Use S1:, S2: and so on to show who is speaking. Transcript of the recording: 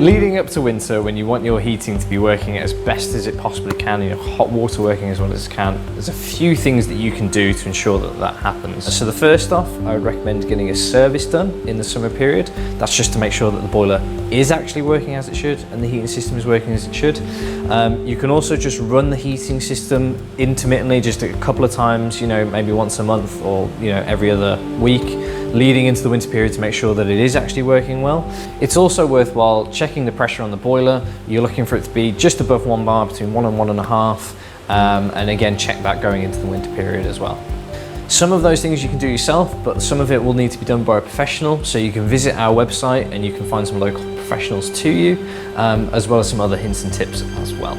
S1: Leading up to winter, when you want your heating to be working as best as it possibly can, and your hot water working as well as it can, there's a few things that you can do to ensure that that happens. So the first off, I would recommend getting a service done in the summer period. That's just to make sure that the boiler is actually working as it should and the heating system is working as it should. You can also just run the heating system intermittently, just a couple of times, maybe once a month or every other week, leading into the winter period to make sure that it is actually working well. It's also worthwhile checking the pressure on the boiler. You're looking for it to be just above 1 bar, between 1 and 1.5, and again check that going into the winter period as well. Some of those things you can do yourself, but some of it will need to be done by a professional, so you can visit our website and you can find some local professionals to you, as well as some other hints and tips as well.